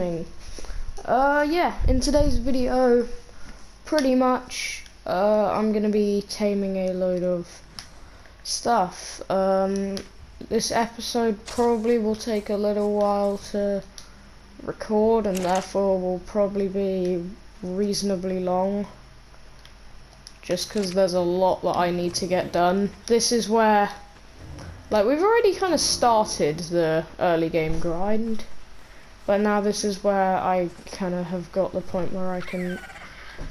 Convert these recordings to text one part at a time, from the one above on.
Yeah, in today's video, pretty much, I'm gonna be taming a load of stuff. This episode probably will take a little while to record and therefore will probably be reasonably long. Just because there's a lot that I need to get done. This is where, like, we've already kind of started the early game grind. But now this is where I kind of have got the point where I can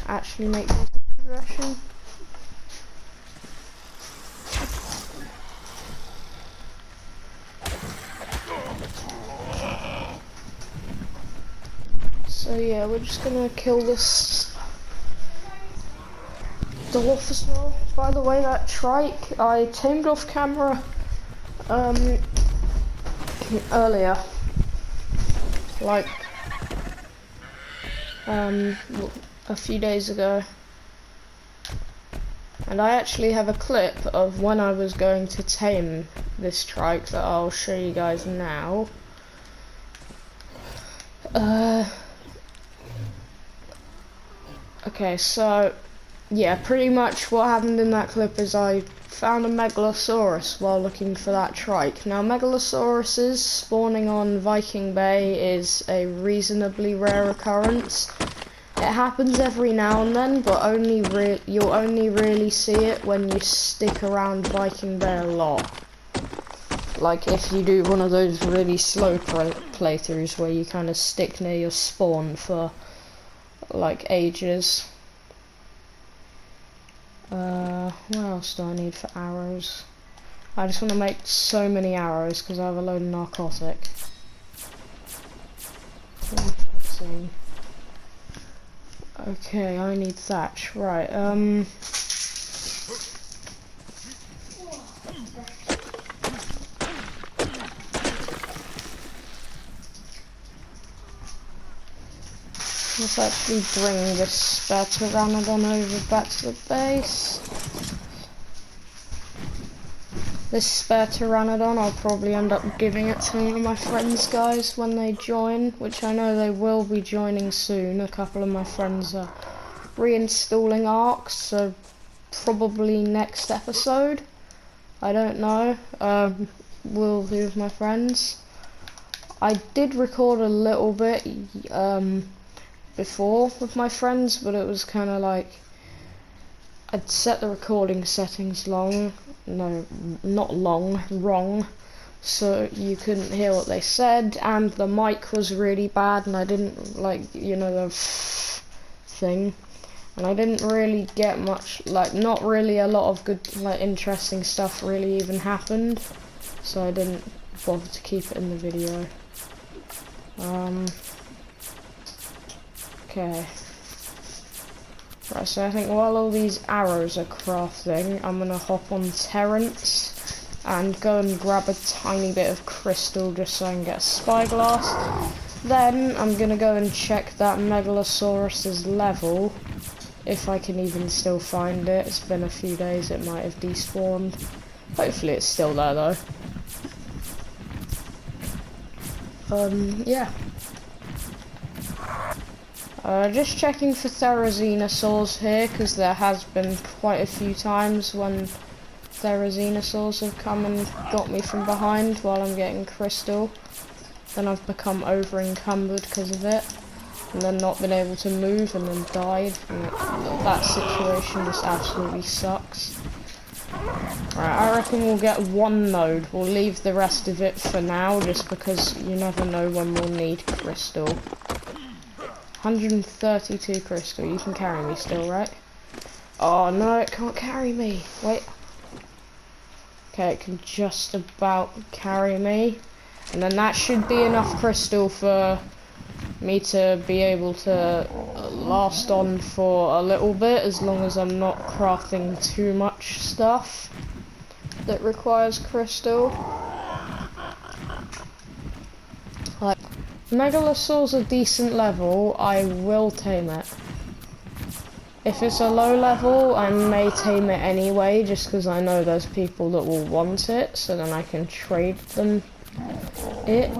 actually make this progression. So yeah, we're just gonna kill this dwarf as well. By the way, that trike I tamed off camera earlier. Like a few days ago, and I actually have a clip of when I was going to tame this trike that I'll show you guys now. Okay, so yeah, pretty much what happened in that clip is I found a Megalosaurus while looking for that trike. Now, Megalosauruses spawning on Viking Bay is a reasonably rare occurrence. It happens every now and then, but you'll only really see it when you stick around Viking Bay a lot. Like if you do one of those really slow playthroughs where you kind of stick near your spawn for like ages. What else do I need for arrows? I just want to make so many arrows because I have a load of narcotic. Okay, I need thatch. Right, let's actually bring this spare Pteranodon over back to the base. This spare Pteranodon, I'll probably end up giving it to one of my friends, guys, when they join, which I know they will be joining soon. A couple of my friends are reinstalling Ark, so probably next episode. I don't know. We'll do with my friends. I did record a little bit before with my friends, but it was kind of like I'd set the recording settings wrong, so you couldn't hear what they said, and the mic was really bad, and I didn't like, you know, the thing, and I didn't really get much, like, not really a lot of good, like, interesting stuff really even happened, so I didn't bother to keep it in the video. Okay. Right, so I think while all these arrows are crafting, I'm gonna hop on Terrence and go and grab a tiny bit of crystal just so I can get a spyglass. Then I'm gonna go and check that Megalosaurus's level, if I can even still find it. It's been a few days, it might have despawned. Hopefully it's still there though. Yeah. Just checking for Therizinosaurs here, because there has been quite a few times when Therizinosaurs have come and got me from behind while I'm getting crystal. Then I've become over encumbered because of it, and then not been able to move and then died. And that situation just absolutely sucks. Right, I reckon we'll get one node. We'll leave the rest of it for now, just because you never know when we'll need crystal. 132 crystal, you can carry me still, right? Oh no, it can't carry me. Wait. Okay, it can just about carry me. And then that should be enough crystal for me to be able to last on for a little bit, as long as I'm not crafting too much stuff that requires crystal. Like, Megalosaur's a decent level, I will tame it. If it's a low level, I may tame it anyway, just because I know there's people that will want it, so then I can trade them it.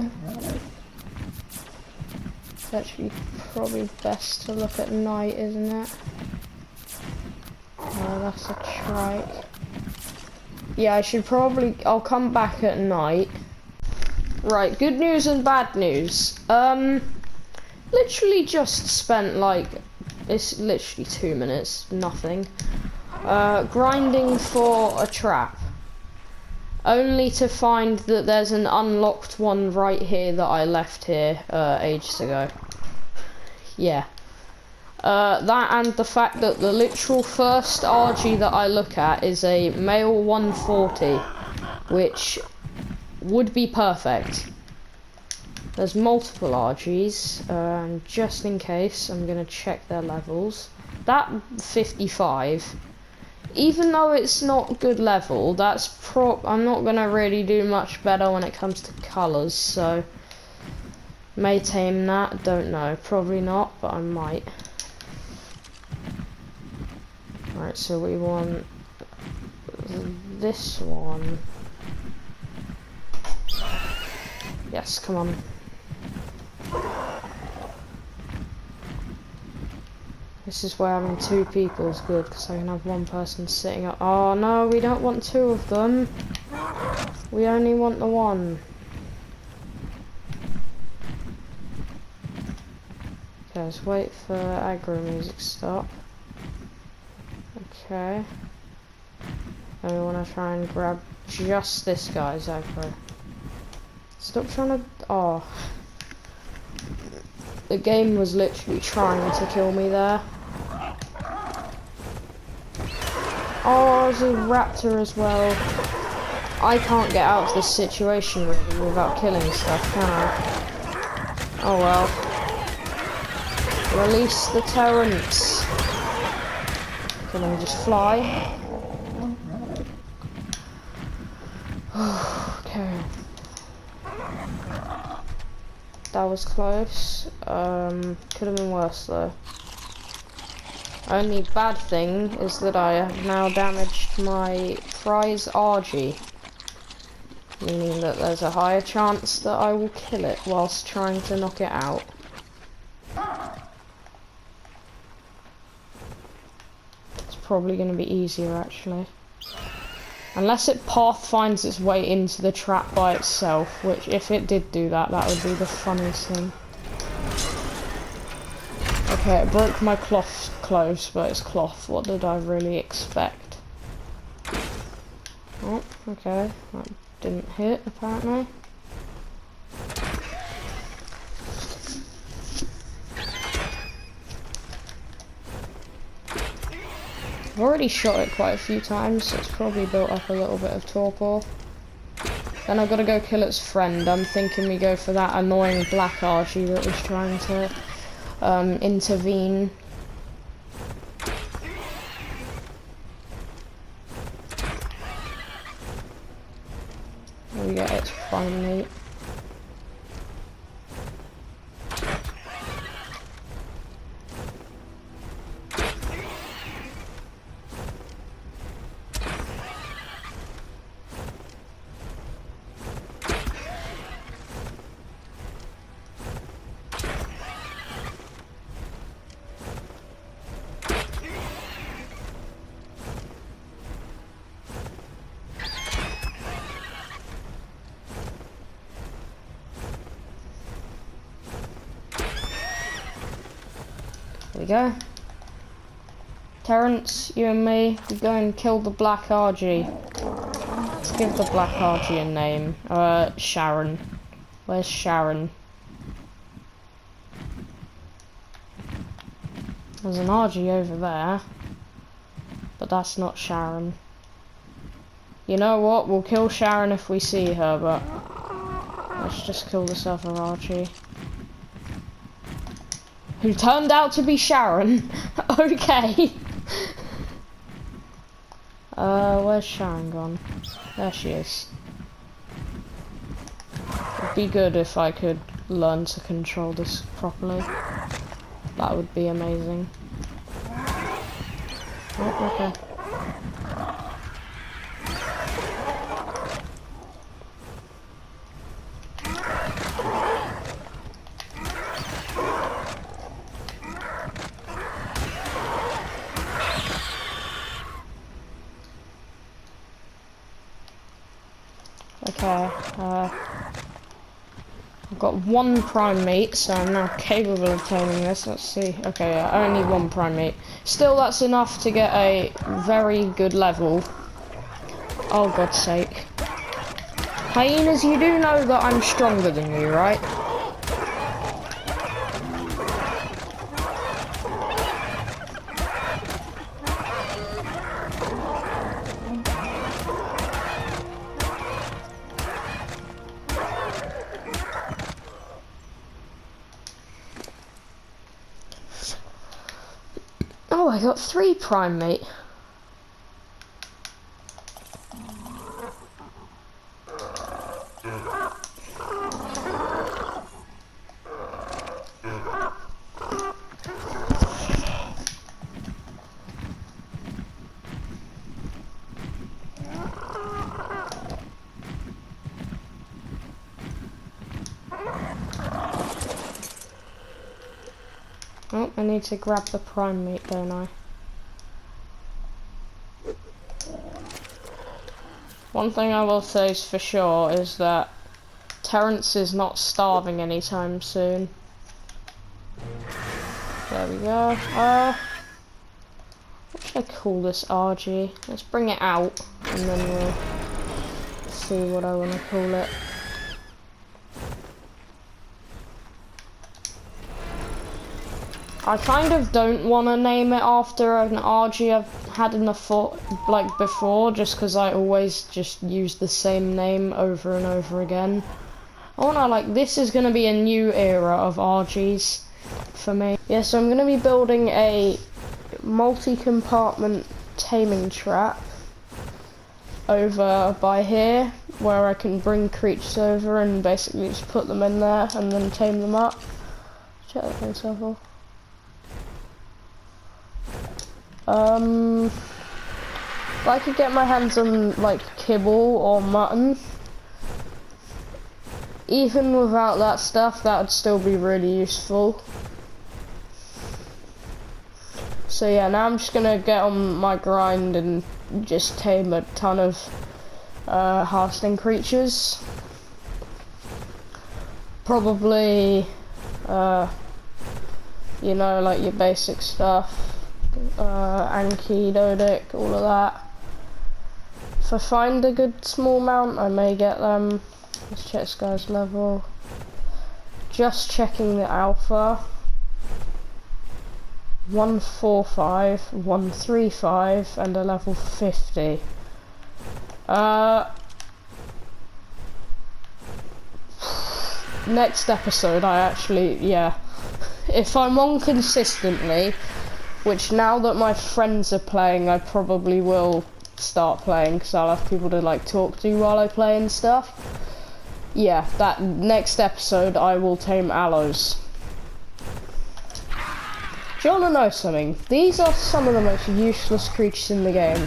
Actually, probably best to look at night, isn't it? Oh, that's a trike. Yeah, I'll come back at night. Right, good news and bad news. Literally just spent like, it's literally 2 minutes, nothing. Grinding for a trap. Only to find that there's an unlocked one right here that I left here, ages ago. Yeah. That and the fact that the literal first RG that I look at is a male 140, which would be perfect. There's multiple RGs, and just in case, I'm gonna check their levels. That 55, even though it's not good level, I'm not gonna really do much better when it comes to colours, so may tame that, don't know, probably not, but I might. Right, so we want this one. Yes, come on. This is where having 2 people is good, because I can have one person sitting up. Oh no, we don't want 2 of them. We only want the one. Okay, let's wait for aggro music to stop. Okay. And we want to try and grab just this guy's aggro. Stop trying to... Oh. The game was literally trying to kill me there. Oh, there's a raptor as well. I can't get out of this situation really without killing stuff, can I? Oh well. Release the Terrans. Can I just fly? Okay. That was close. Could have been worse though. Only bad thing is that I have now damaged my prize RG, meaning that there's a higher chance that I will kill it whilst trying to knock it out. It's probably going to be easier actually. Unless it pathfinds its way into the trap by itself, which if it did do that, that would be the funniest thing. Okay, it broke my cloth close, but it's cloth. What did I really expect? Oh, okay. That didn't hit, apparently. I've already shot it quite a few times, so it's probably built up a little bit of torpor. Then I've got to go kill its friend. I'm thinking we go for that annoying black RG that was trying to intervene. There we go, it's finally. There we go. Terrence, you and me, we go and kill the black RG. Let's give the black RG a name. Sharon. Where's Sharon? There's an RG over there. But that's not Sharon. You know what? We'll kill Sharon if we see her, but let's just kill this other RG. Who turned out to be Sharon. Okay. Where's Sharon gone? There she is. It'd be good if I could learn to control this properly. That would be amazing. Oh, okay. Okay. I've got one prime meat, so I'm now capable of taming this. Let's see. Okay, yeah, I only need one prime meat. Still, that's enough to get a very good level. Oh, God's sake. Hyenas, you do know that I'm stronger than you, right? Oh, I got 3 prime meat. Oh, I need to grab the prime meat, don't I? One thing I will say is for sure is that Terrence is not starving anytime soon. There we go. What should I call this RG? Let's bring it out and then we'll see what I want to call it. I kind of don't want to name it after an RG I've had in the before, just because I always just use the same name over and over again. I want to this is going to be a new era of RGs for me. Yeah, so I'm going to be building a multi-compartment taming trap over by here, where I can bring creatures over and basically just put them in there and then tame them up. Check that thing so if I could get my hands on kibble or mutton, even without that stuff, that would still be really useful. So yeah, now I'm just gonna get on my grind and just tame a ton of hearthstone creatures. Probably, you know, your basic stuff. Anki, Dodic, all of that. If I find a good small mount, I may get them. Let's check this guy's level. Just checking the alpha. 145, 135, and a level 50. Next episode, if I'm on consistently, which now that my friends are playing, I probably will start playing because I'll have people to talk to while I play and stuff. Yeah, that next episode I will tame aloes. Do you want to know something? These are some of the most useless creatures in the game.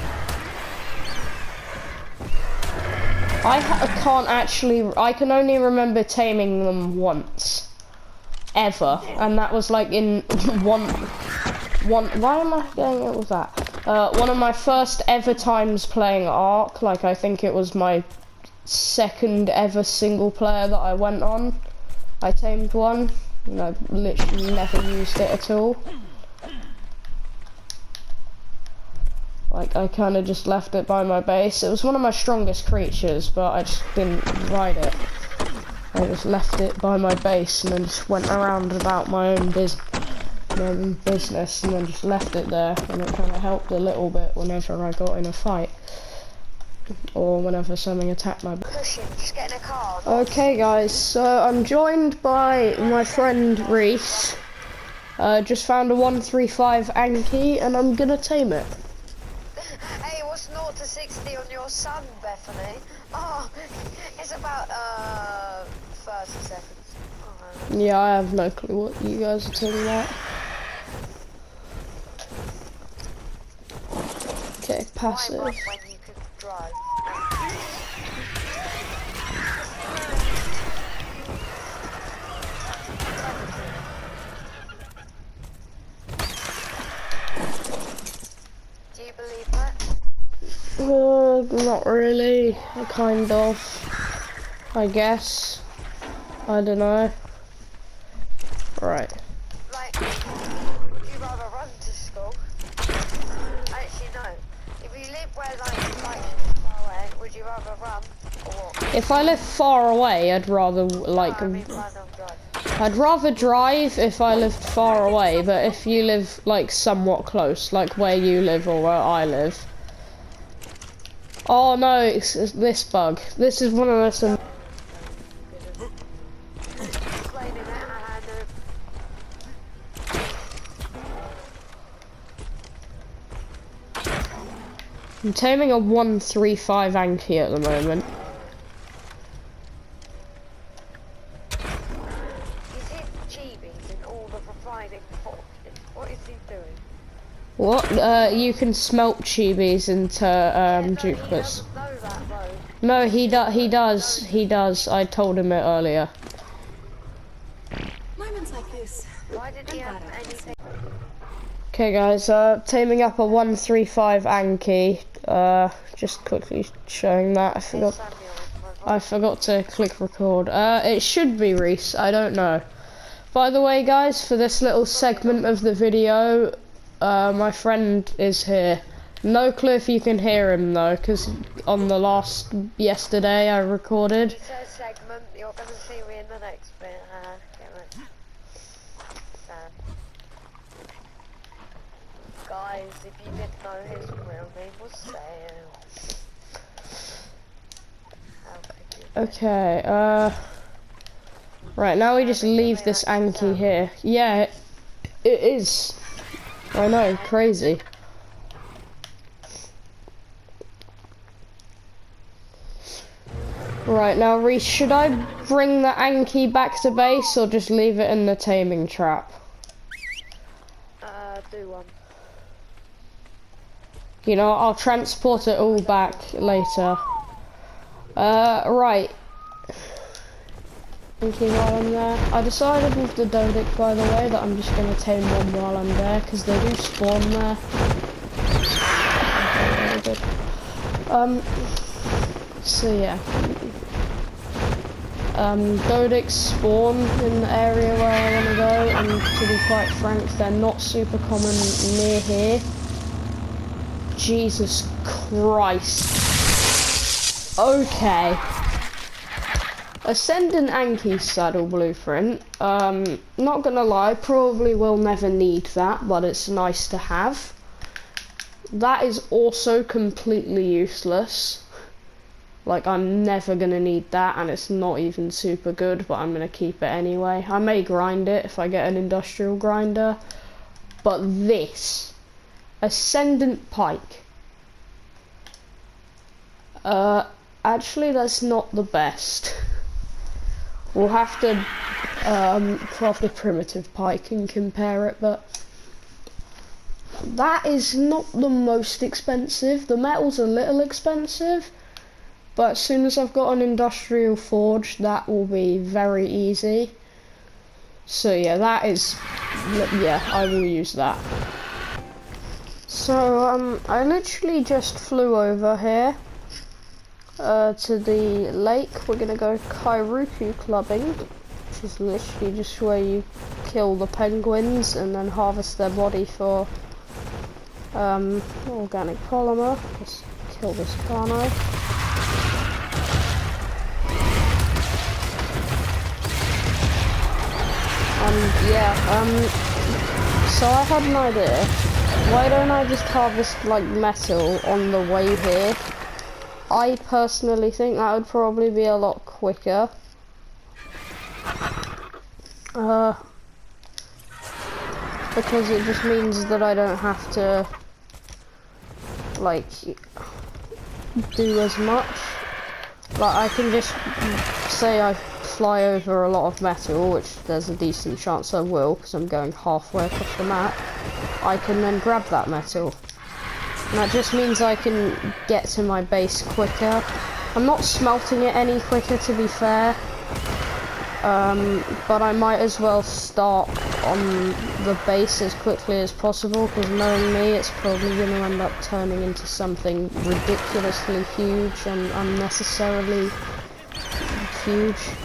I can only remember taming them once. Ever. And that was in why am I getting it with that? One of my first ever times playing Ark, I think it was my second ever single player that I went on. I tamed one, and I literally never used it at all. I kind of just left it by my base. It was one of my strongest creatures, but I just didn't ride it. I just left it by my base and then just went around about my own business and then just left it there, and it kind of helped a little bit whenever I got in a fight or whenever something attacked my Pushing, just getting a card. Okay guys, so I'm joined by my friend Reese. Just found a 135 Anki and I'm gonna tame it. Hey, what's 0 to 60 on your son, Bethany? Oh, it's about 30 seconds. Oh, yeah, I have no clue what you guys are talking about. Okay, passive. when you could drive. Do you believe that? Not really. Kind of. I guess. I don't know. Right. Like, would you rather run to school? Actually, no. If you live where, like far away, would you rather run or walk? If I live far away, I'd rather, like... No, I mean run or drive. I'd rather drive if I lived far away, but if you live, like, somewhat close, like where you live or where I live... Oh no, it's this bug. This is one of those... I'm taming a 135 Anki at the moment. Is it Chibi's in all the refining boxes? What is he doing? What? You can smelt chibis into duplicates. He doesn't know that though. No, he does. He does. I told him it earlier. Moments like this. Why did he have anything? Okay, guys. Taming up a 135 Anki. Just quickly showing that. I forgot to click record. It should be Reese. I don't know. By the way, guys, for this little segment of the video, my friend is here. No clue if you can hear him though, because on the yesterday I recorded. It's a segment. You're gonna see me in the next bit. Guys, if you didn't know his real name was Sam. Okay, right, now we just leave this Anki here. Yeah, it is. I know, crazy. Right, now Reese, should I bring the Anki back to base or just leave it in the taming trap? Do one. You know, I'll transport it all back later. Right. Thinking while I'm there. I decided with the Dodic, by the way, that I'm just going to tame one while I'm there, because they do spawn there. Okay, so yeah. Dodics spawn in the area where I want to go, and to be quite frank, they're not super common near here. Jesus Christ. Okay. Ascendant Anki saddle blueprint. Not gonna lie, probably will never need that, but it's nice to have. That is also completely useless. Like, I'm never gonna need that, and it's not even super good, but I'm gonna keep it anyway. I may grind it if I get an industrial grinder. But this Ascendant Pike. Actually, that's not the best. We'll have to craft a primitive pike and compare it, but that is not the most expensive. The metal's a little expensive, but as soon as I've got an industrial forge, that will be very easy. So yeah, that is, yeah, I will use that. So I literally just flew over here to the lake. We're gonna go Kairuku clubbing, which is literally just where you kill the penguins and then harvest their body for organic polymer. Just kill this Kano. And yeah, so I had an idea. Why don't I just harvest like metal on the way here? I personally think that would probably be a lot quicker. Because it just means that I don't have to like do as much. Like, I can just say I fly over a lot of metal, which there's a decent chance I will, because I'm going halfway across the map. I can then grab that metal. And that just means I can get to my base quicker. I'm not smelting it any quicker, to be fair. But I might as well start on the base as quickly as possible, because knowing me, it's probably going to end up turning into something ridiculously huge and unnecessarily refuge.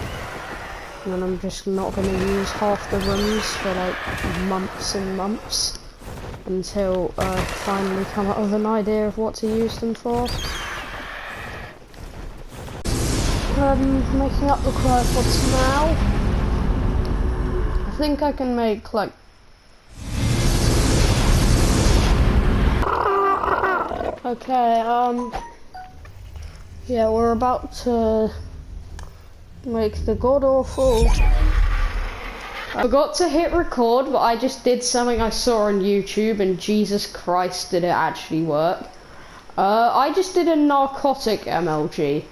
And then I'm just not going to use half the rooms for like months and months until I finally come up with an idea of what to use them for. Making up the cryopods now. I think I can make like okay, yeah, we're about to make the god awful. I forgot to hit record, but I just did something I saw on YouTube, and Jesus Christ, did it actually work. I just did a narcotic MLG.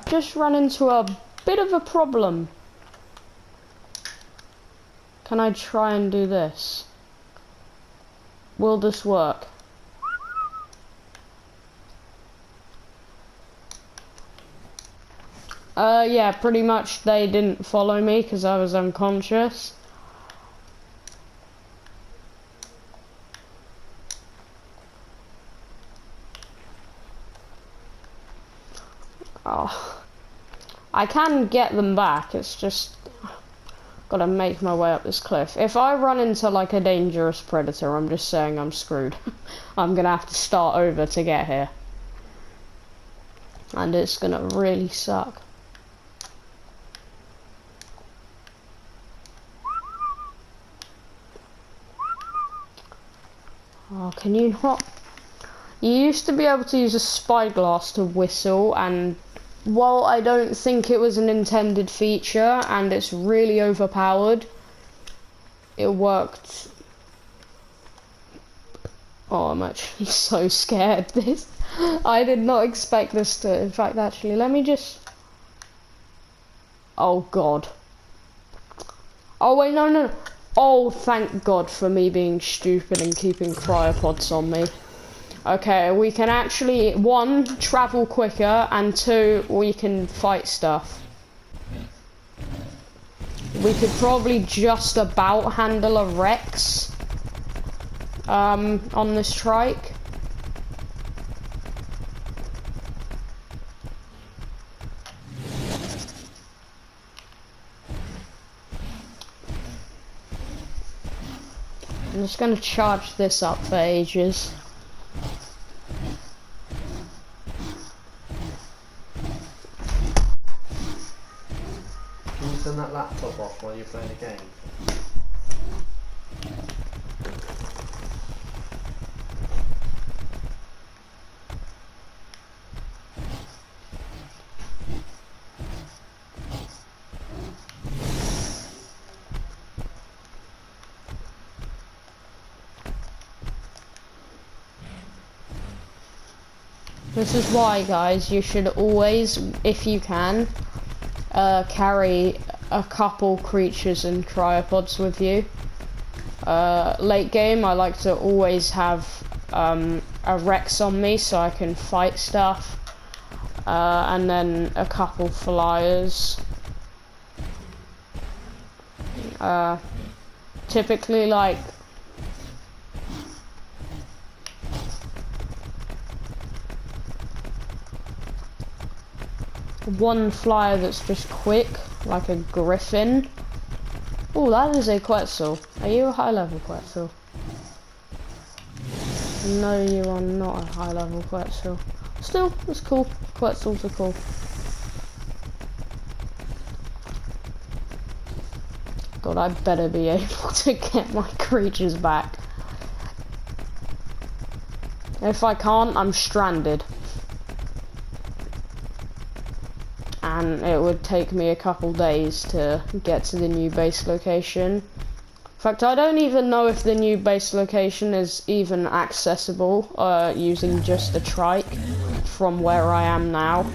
Just ran into a bit of a problem. Can I try and do this? Will this work? Yeah, pretty much they didn't follow me because I was unconscious. Oh, I can get them back, it's just gotta make my way up this cliff. If I run into like a dangerous predator, I'm just saying I'm screwed. I'm gonna have to start over to get here. And it's gonna really suck. Oh, can you not? You used to be able to use a spyglass to whistle, and while I don't think it was an intended feature and it's really overpowered, it worked. Oh, I'm actually so scared. I did not expect this to. In fact, actually, let me just. Oh God. Oh wait, no. Oh, thank God for me being stupid and keeping cryopods on me. Okay, we can actually, 1, travel quicker, and 2, we can fight stuff. We could probably just about handle a Rex on this trike. I'm just gonna charge this up for ages. Can you turn that laptop off while you're playing a game? This is why, guys, you should always, if you can, carry a couple creatures and cryopods with you. Late game, I like to always have a Rex on me so I can fight stuff, and then a couple flyers. Typically, like, one flyer that's just quick, like a griffin. Oh, that is a Quetzal. Are you a high level Quetzal? No, you are not a high level Quetzal. Still, it's cool. Quetzals are cool. God, I better be able to get my creatures back. If I can't, I'm stranded. And it would take me a couple days to get to the new base location. In fact, I don't even know if the new base location is even accessible using just a trike from where I am now.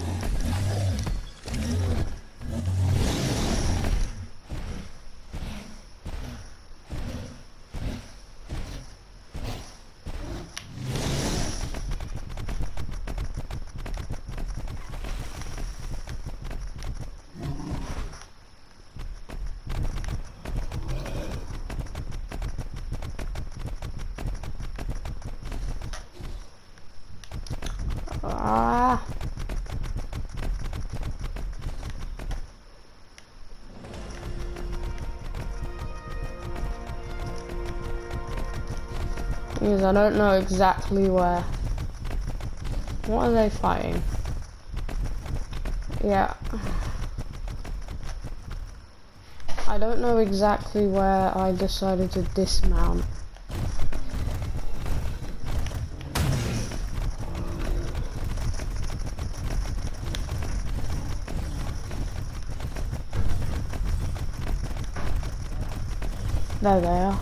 Because I don't know exactly where. What are they fighting? Yeah. I don't know exactly where I decided to dismount. There they are.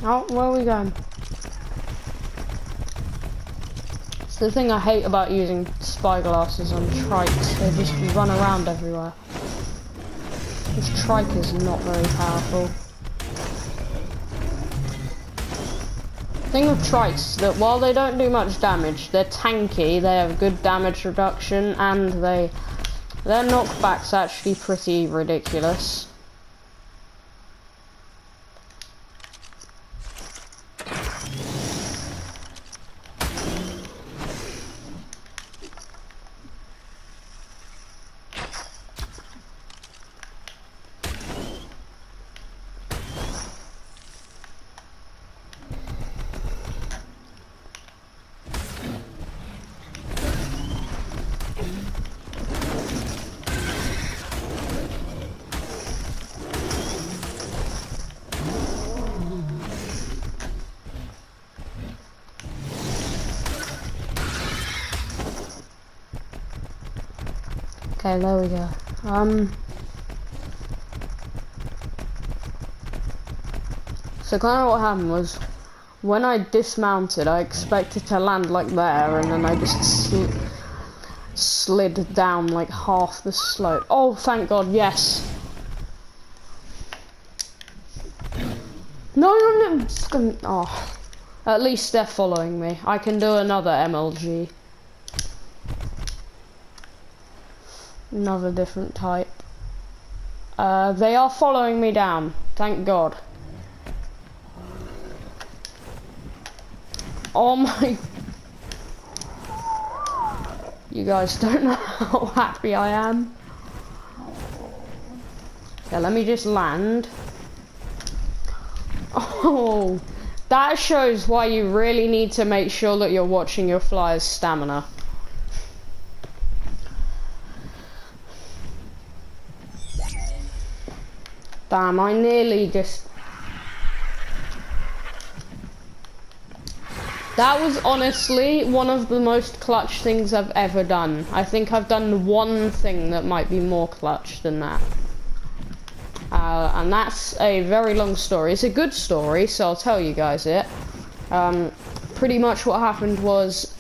Oh, where are we going? It's the thing I hate about using spyglasses on trikes. They just run around everywhere. This trike is not very powerful. The thing with trikes is that while they don't do much damage, they're tanky, they have good damage reduction, and their knockback's actually pretty ridiculous. Okay, there we go. So kind of what happened was, when I dismounted, I expected to land like there, and then I just slid down like half the slope. Oh, thank God, yes. No, oh. At least they're following me. I can do another MLG. Another different type. They are following me down, thank God. Oh my... You guys don't know how happy I am. Yeah, let me just land. Oh, that shows why you really need to make sure that you're watching your flyer's stamina. Damn, I nearly just... That was honestly one of the most clutch things I've ever done. I think I've done one thing that might be more clutch than that. And that's a very long story. It's a good story, so I'll tell you guys it. Pretty much what happened was...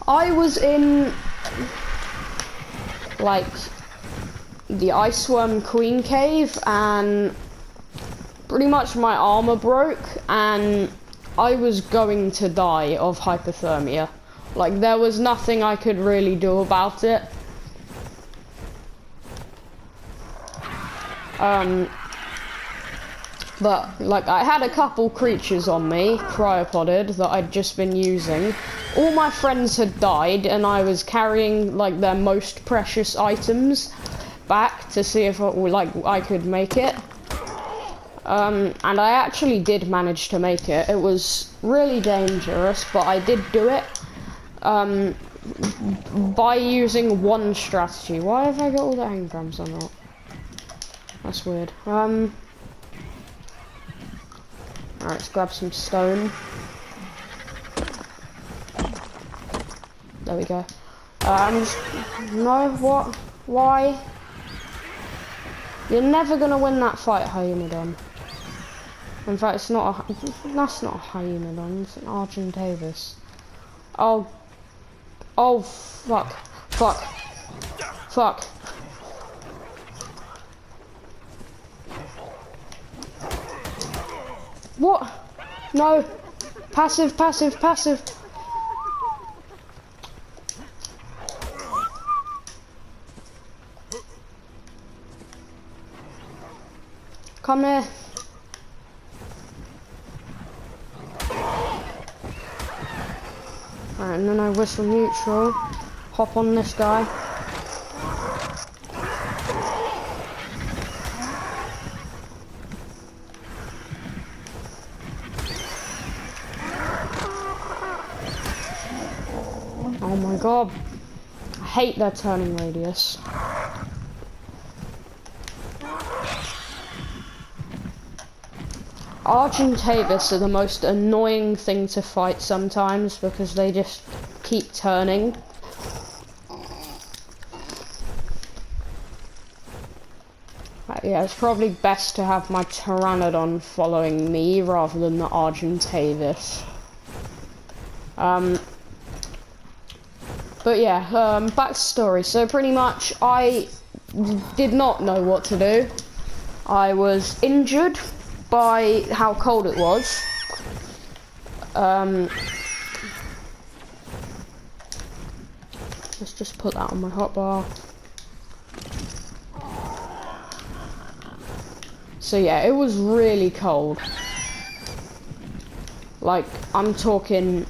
I was in... like... the Iceworm Queen Cave, and pretty much my armor broke, and I was going to die of hypothermia. Like, there was nothing I could really do about it. But, like, I had a couple creatures on me, cryopoded, that I'd just been using. All my friends had died, and I was carrying, like, their most precious items back to see if I could make it. And I actually did manage to make it. It was really dangerous, but I did do it. By using one strategy. Why have I got all the engrams or not? That's weird. Alright, let's grab some stone. There we go. No, what? Why? You're never gonna win that fight, Hyaenodon. In fact, it's not a... That's not a Hyaenodon, it's an Argentavis. Oh. Oh, fuck. Fuck. Fuck. What? No. Passive, passive, passive. Come here. Alright, and then I whistle neutral. Hop on this guy. Oh my god. I hate their turning radius. Argentavis are the most annoying thing to fight sometimes because they just keep turning. Yeah, it's probably best to have my Pteranodon following me rather than the Argentavis. But yeah, backstory. So pretty much I did not know what to do. I was injured by how cold it was. Let's just put that on my hotbar. So yeah, it was really cold. Like, I'm talking,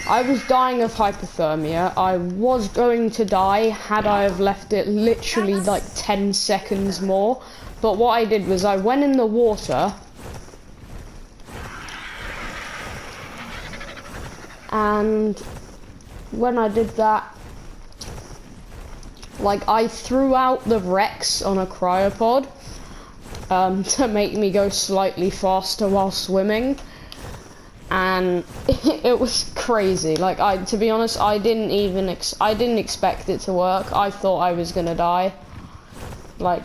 I was dying of hypothermia. I was going to die had I have left it literally like 10 seconds more. But what I did was I went in the water and when I did that, like, I threw out the Rex on a cryopod to make me go slightly faster while swimming, and it was crazy. Like, to be honest, I didn't expect it to work. I thought I was gonna die. Like,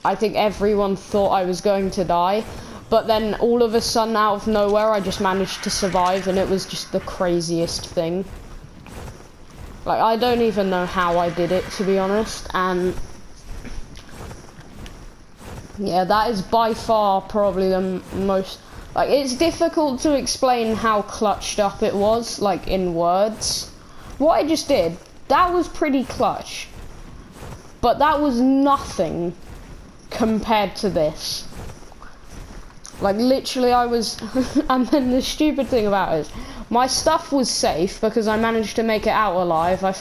I think everyone thought I was going to die, but then all of a sudden, out of nowhere, I just managed to survive, and it was just the craziest thing. Like, I don't even know how I did it, to be honest, and yeah, that is by far probably the most, like, it's difficult to explain how clutched up it was, like, in words. What I just did, that was pretty clutch, but that was nothing compared to this. Like, literally I was, and then the stupid thing about it is, my stuff was safe because I managed to make it out alive. I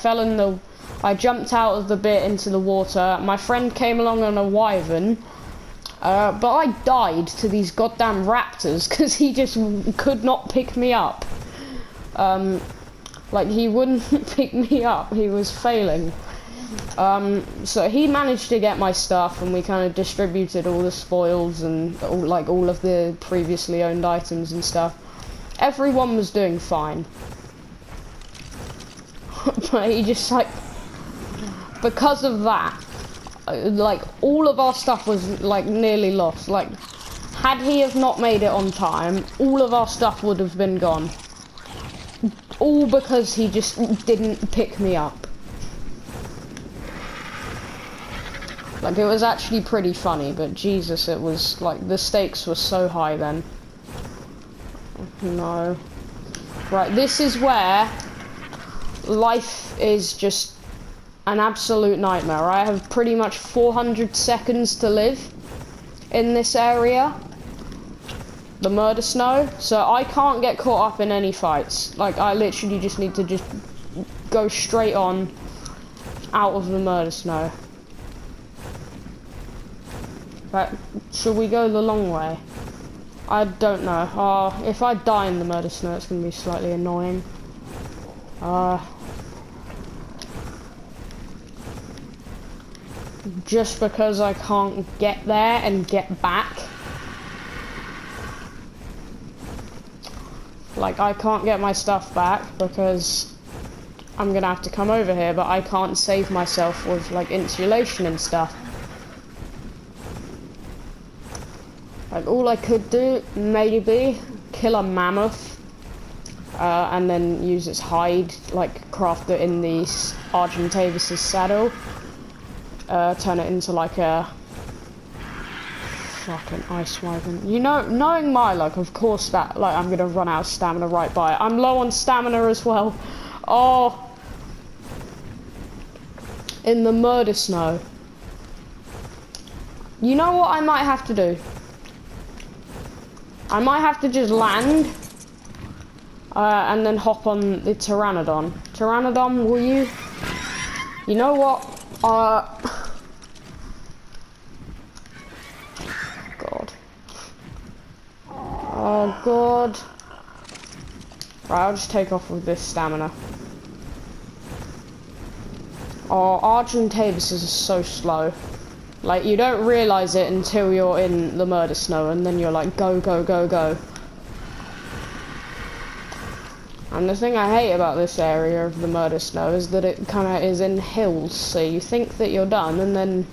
jumped out of the bit into the water. My friend came along on a wyvern, but I died to these goddamn raptors because he just could not pick me up. Like, he wouldn't pick me up, he was failing. So he managed to get my stuff, and we kind of distributed all the spoils and all of the previously owned items and stuff. Everyone was doing fine. But he just, like, because of that, like, all of our stuff was, like, nearly lost. Like, had he have not made it on time, all of our stuff would have been gone. All because he just didn't pick me up. Like, it was actually pretty funny, but Jesus, it was, like, the stakes were so high then. No. Right, this is where life is just an absolute nightmare. I have pretty much 400 seconds to live in this area. The murder snow. So I can't get caught up in any fights. Like, I literally just need to just go straight on out of the murder snow. Right, should we go the long way? I don't know. If I die in the murder snow, it's going to be slightly annoying. Just because I can't get there and get back. Like, I can't get my stuff back because I'm going to have to come over here, but I can't save myself with, like, insulation and stuff. Like, all I could do, maybe, kill a mammoth, and then use its hide, like, craft it in the Argentavis' saddle, turn it into, like, a fucking ice wyvern. You know, knowing my luck, of course that, like, I'm gonna run out of stamina right by it. I'm low on stamina as well. Oh, in the murder snow. You know what I might have to do? I might have to just land and then hop on the Pteranodon. Pteranodon, will you? You know what? God. Oh God. Right, I'll just take off with this stamina. Oh, Argentavis is so slow. Like, you don't realise it until you're in the murder snow, and then you're like, go, go, go, go. And the thing I hate about this area of the murder snow is that it kind of is in hills, so you think that you're done, and then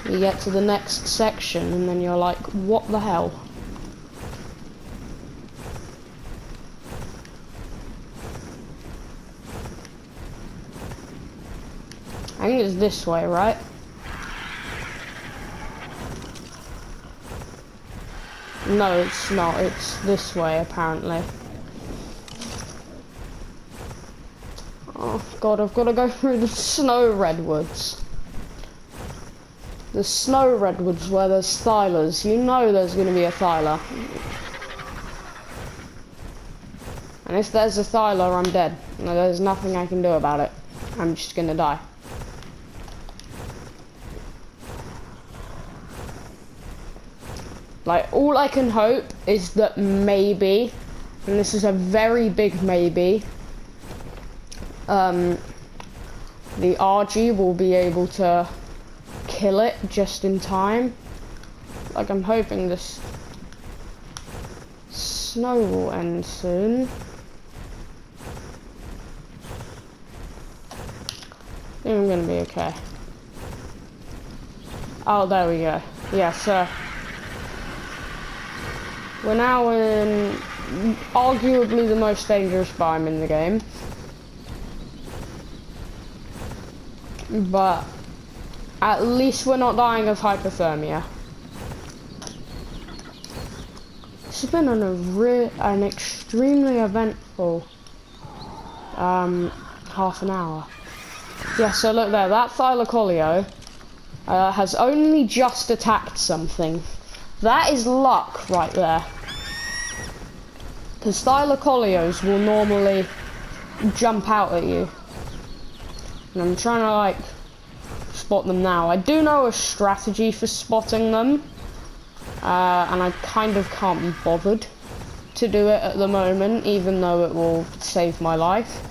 you get to the next section, and then you're like, what the hell? I think it's this way, right? No, it's not. It's this way, apparently. Oh God, I've got to go through the snow redwoods. The snow redwoods where there's Thylers. You know there's going to be a Thyler. And if there's a Thyler, I'm dead. There's nothing I can do about it. I'm just going to die. Like, all I can hope is that maybe, and this is a very big maybe, the RG will be able to kill it just in time. Like, I'm hoping this snow will end soon. I think I'm gonna be okay. Oh, there we go. Yeah, so we're now in arguably the most dangerous biome in the game. But at least we're not dying of hypothermia. This has been an extremely eventful half an hour. Yeah, so look there, that Thylacoleo has only just attacked something. That is luck right there. Because Thylacoleos will normally jump out at you. And I'm trying to, like, spot them now. I do know a strategy for spotting them. And I kind of can't be bothered to do it at the moment, even though it will save my life.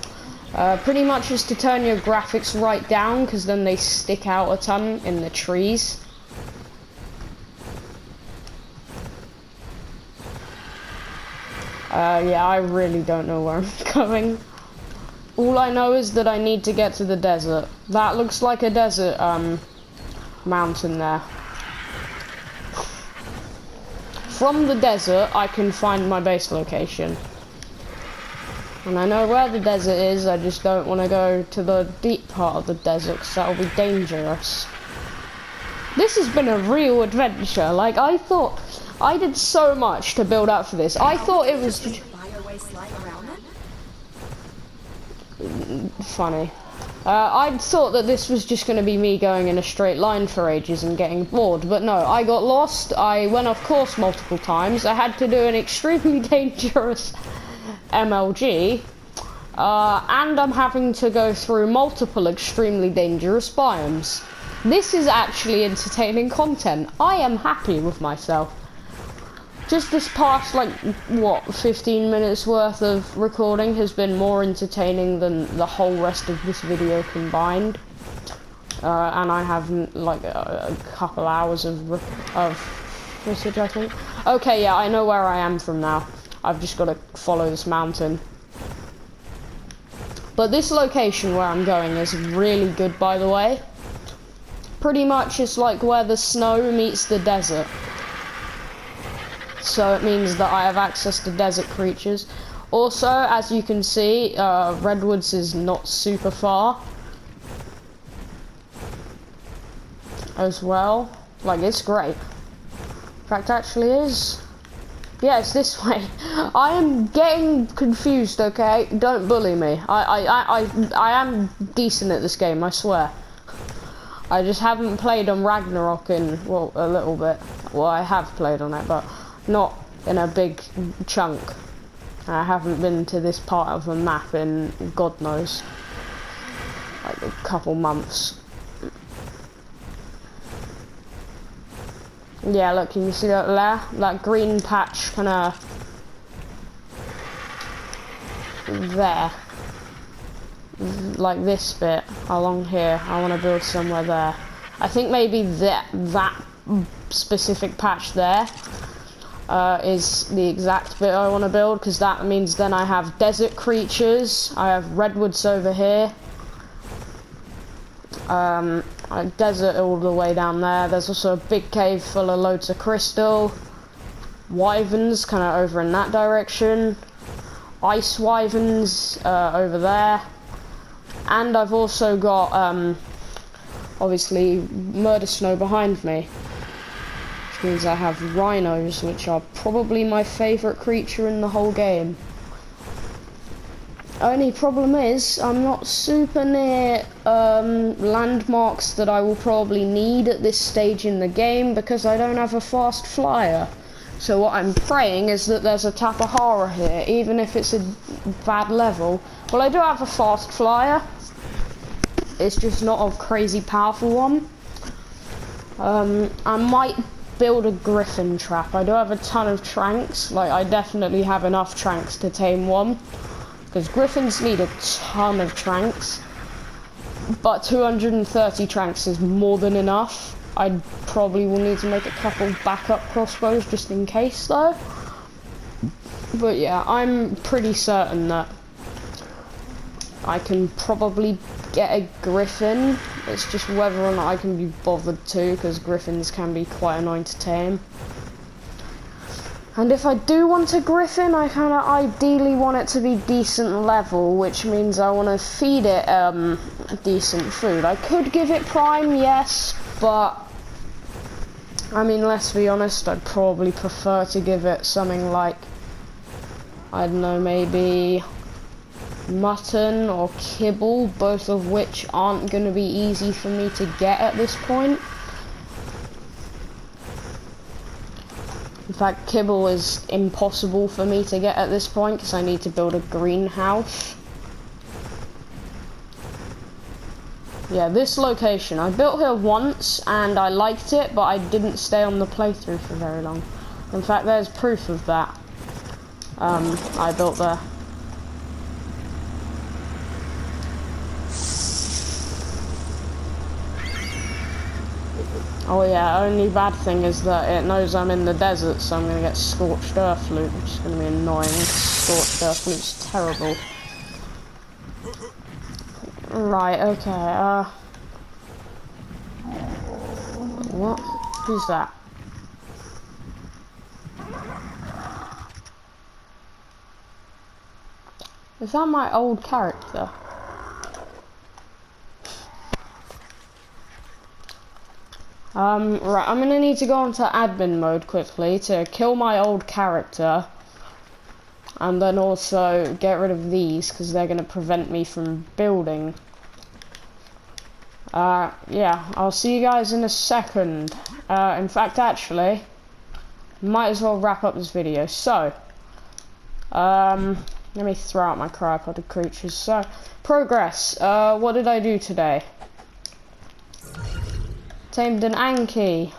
Pretty much is to turn your graphics right down, because then they stick out a ton in the trees. Yeah, I really don't know where I'm going. All I know is that I need to get to the desert. That looks like a desert, mountain there. From the desert, I can find my base location. And I know where the desert is, I just don't want to go to the deep part of the desert, because that'll be dangerous. This has been a real adventure. Like, I thought I did so much to build up for this. I thought it was funny. I thought that this was just going to be me going in a straight line for ages and getting bored, but no, I got lost. I went off course multiple times. I had to do an extremely dangerous MLG, and I'm having to go through multiple extremely dangerous biomes. This is actually entertaining content. I am happy with myself. Just this past, like, what, 15 minutes worth of recording has been more entertaining than the whole rest of this video combined. And I have, like, a couple hours of footage, I think. Okay, yeah, I know where I am from now. I've just got to follow this mountain. But this location where I'm going is really good, by the way. Pretty much it's like where the snow meets the desert. So it means that I have access to desert creatures. Also, as you can see, Redwoods is not super far. As well. Like, it's great. In fact, actually is. Yeah, it's this way. I am getting confused, okay? Don't bully me. I am decent at this game, I swear. I just haven't played on Ragnarok in, well, a little bit. Well, I have played on it, but not in a big chunk. I haven't been to this part of the map in God knows, like a couple months. Yeah, look, can you see that there? That green patch kinda there. Like this bit along here. I want to build somewhere there. I think maybe that specific patch there is the exact bit I want to build, because that means then I have desert creatures. I have redwoods over here. A desert all the way down there. There's also a big cave full of loads of crystal. Wyverns kind of over in that direction. Ice wyverns over there. And I've also got, obviously, murder snow behind me. Which means I have rhinos, which are probably my favourite creature in the whole game. Only problem is, I'm not super near landmarks that I will probably need at this stage in the game, because I don't have a fast flyer. So what I'm praying is that there's a Tapahara here, even if it's a bad level. Well, I do have a fast flyer. It's just not a crazy powerful one. I might build a griffin trap. I do have a ton of tranks. Like, I definitely have enough tranks to tame one. Because griffins need a ton of tranks. But 230 tranks is more than enough. I probably will need to make a couple backup crossbows just in case though. But yeah, I'm pretty certain that I can probably get a griffin. It's just whether or not I can be bothered to, because griffins can be quite annoying to tame. And if I do want a griffin, I kind of ideally want it to be decent level, which means I want to feed it decent food. I could give it prime, yes, but I mean, let's be honest, I'd probably prefer to give it something like, I don't know, maybe mutton or kibble, both of which aren't going to be easy for me to get at this point. In fact, kibble is impossible for me to get at this point because I need to build a greenhouse. Yeah, this location. I built here once and I liked it, but I didn't stay on the playthrough for very long. In fact, there's proof of that. I built there. Oh yeah, only bad thing is that it knows I'm in the desert, so I'm gonna get scorched earth loot, which is gonna be annoying. Scorched earth loot's terrible. Right, okay, what? Who's that? Is that my old character? Right, I'm gonna need to go into admin mode quickly to kill my old character. And then also get rid of these, because they're gonna prevent me from building. Yeah, I'll see you guys in a second. In fact, actually, might as well wrap up this video. So, let me throw out my cryopoded creatures. So, progress. What did I do today? Tamed an Anki.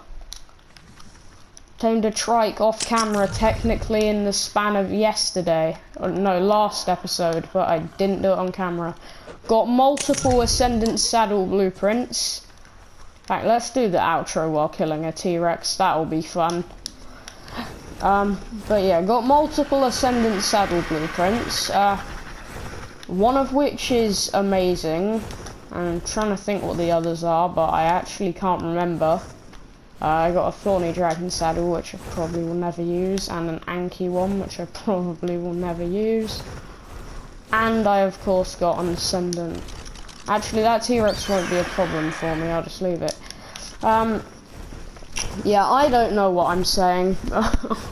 Tamed a trike off camera, technically in the span of yesterday. Or, no, last episode, but I didn't do it on camera. Got multiple Ascendant Saddle blueprints. In fact, let's do the outro while killing a T-Rex. That'll be fun. But yeah, got multiple Ascendant Saddle blueprints. One of which is amazing. I'm trying to think what the others are, but I actually can't remember. I got a Thorny Dragon Saddle, which I probably will never use, and an Anki one, which I probably will never use. And I, of course, got an Ascendant. Actually, that T-Rex won't be a problem for me, I'll just leave it. Yeah, I don't know what I'm saying.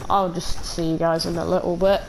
I'll just see you guys in a little bit.